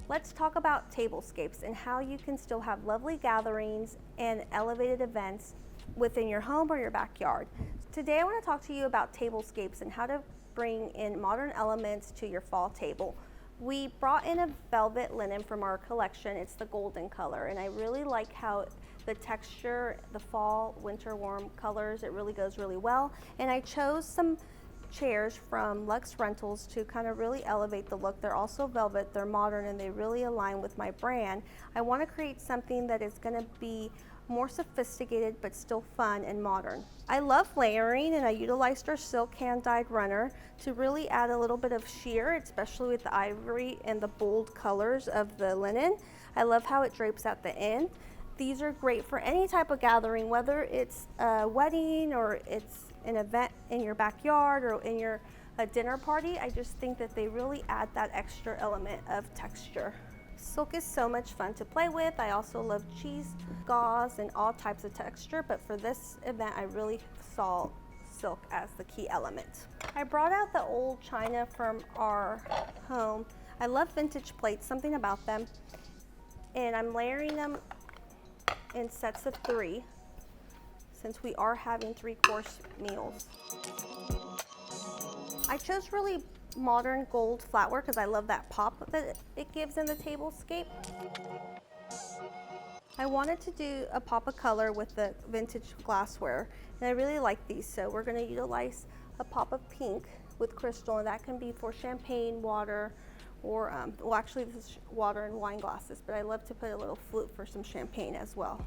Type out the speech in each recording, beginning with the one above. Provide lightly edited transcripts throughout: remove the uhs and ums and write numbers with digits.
Let's talk about tablescapes and how you can still have lovely gatherings and elevated events within your home or your backyard. Today I want to talk to you about tablescapes and how to bring in modern elements to your fall table. We brought in a velvet linen from our collection. It's the golden color, and I really like how the texture, the fall, winter warm colors, it really goes really well. And I chose some chairs from Luxe Rentals to kind of really elevate the look. They're also velvet, they're modern, and they really align with my brand. I want to create something that is going to be more sophisticated but still fun and modern. I love layering, and I utilized our silk hand-dyed runner to really add a little bit of sheer, especially with the ivory and the bold colors of the linen. I love how it drapes at the end. These are great for any type of gathering, whether it's a wedding or it's an event in your backyard or in your dinner party. I just think that they really add that extra element of texture. Silk is so much fun to play with. I also love cheese, gauze, and all types of texture, but for this event I really saw silk as the key element. I brought out the old china from our home. I love vintage plates, something about them, and I'm layering them in sets of 3 since we are having 3-course meals. I chose really modern gold flatware because I love that pop that it gives in the tablescape. I wanted to do a pop of color with the vintage glassware, and I really like these, so we're going to utilize a pop of pink with crystal, and that can be for champagne, water, or well, actually this is water and wine glasses, but I love to put a little flute for some champagne as well.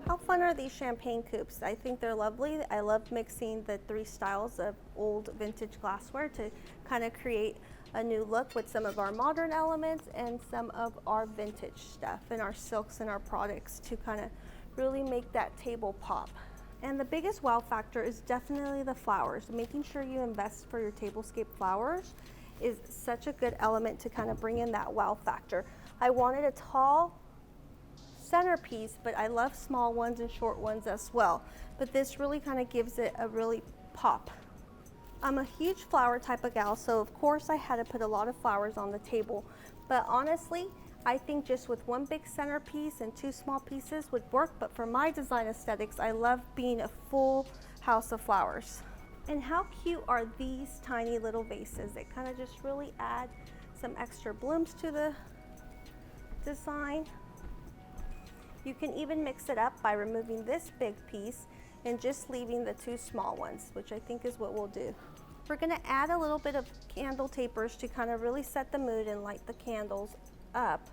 How fun are these champagne coupes? I think they're lovely. I love mixing the 3 styles of old vintage glassware to kind of create a new look with some of our modern elements and some of our vintage stuff and our silks and our products to kind of really make that table pop. And the biggest wow factor is definitely the flowers. Making sure you invest for your tablescape flowers is such a good element to kind of bring in that wow factor. I wanted a tall centerpiece, but I love small ones and short ones as well. But this really kind of gives it a really pop. I'm a huge flower type of gal, so of course I had to put a lot of flowers on the table. But honestly, I think just with 1 big centerpiece and 2 small pieces would work. But for my design aesthetics, I love being a full house of flowers. And how cute are these tiny little vases? They kind of just really add some extra blooms to the design. You can even mix it up by removing this big piece and just leaving the 2 small ones, which I think is what we'll do. We're going to add a little bit of candle tapers to kind of really set the mood and light the candles up.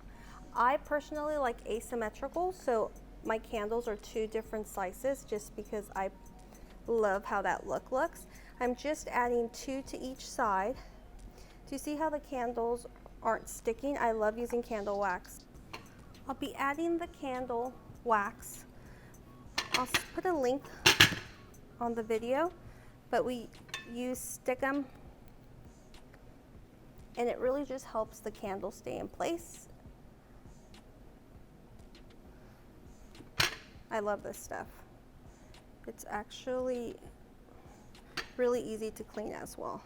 I personally like asymmetrical, so my candles are 2 different slices just because I love how that look looks. I'm just adding 2 to each side. Do you see how the candles aren't sticking? I love using candle wax. I'll be adding the candle wax. I'll put a link on the video, but we use Stickum, and it really just helps the candle stay in place. I love this stuff. It's actually really easy to clean as well.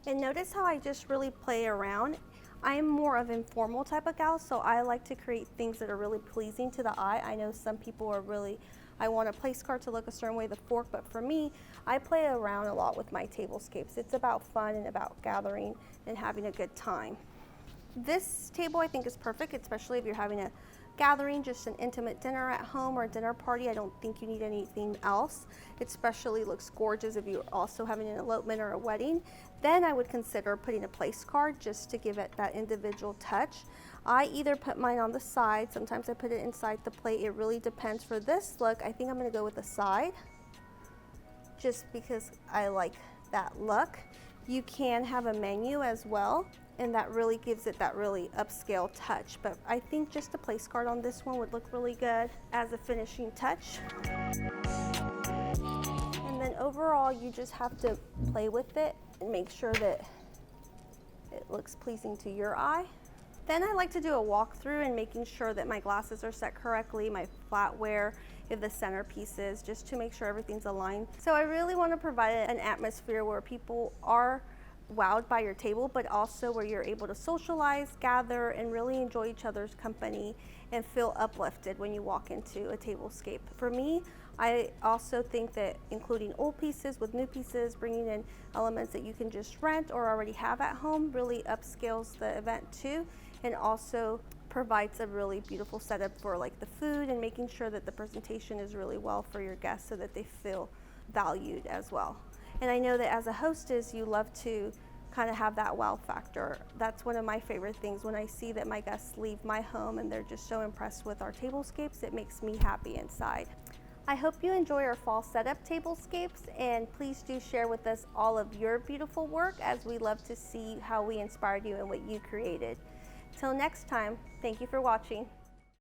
And notice how I just really play around. I'm more of an informal type of gal, so I like to create things that are really pleasing to the eye. I know some people are really, I want a place card to look a certain way, the fork, but for me, I play around a lot with my tablescapes. It's about fun and about gathering and having a good time. This table I think is perfect, especially if you're having a gathering, just an intimate dinner at home or a dinner party. I don't think you need anything else. It especially looks gorgeous if you're also having an elopement or a wedding. Then I would consider putting a place card just to give it that individual touch. I either put mine on the side, sometimes I put it inside the plate. It really depends. For this look, I think I'm going to go with the side just because I like that look. You can have a menu as well, and that really gives it that really upscale touch. But I think just a place card on this one would look really good as a finishing touch. And then overall, you just have to play with it and make sure that it looks pleasing to your eye. Then I like to do a walkthrough and making sure that my glasses are set correctly, my flatware, if the centerpieces, just to make sure everything's aligned. So I really want to provide an atmosphere where people are wowed by your table, but also where you're able to socialize, gather, and really enjoy each other's company and feel uplifted when you walk into a tablescape. For me, I also think that including old pieces with new pieces, bringing in elements that you can just rent or already have at home really upscales the event too, and also provides a really beautiful setup for like the food and making sure that the presentation is really well for your guests so that they feel valued as well. And I know that as a hostess, you love to kind of have that wow factor. That's one of my favorite things. When I see that my guests leave my home and they're just so impressed with our tablescapes, it makes me happy inside. I hope you enjoy our fall setup tablescapes, and please do share with us all of your beautiful work, as we love to see how we inspired you and what you created. Till next time, thank you for watching.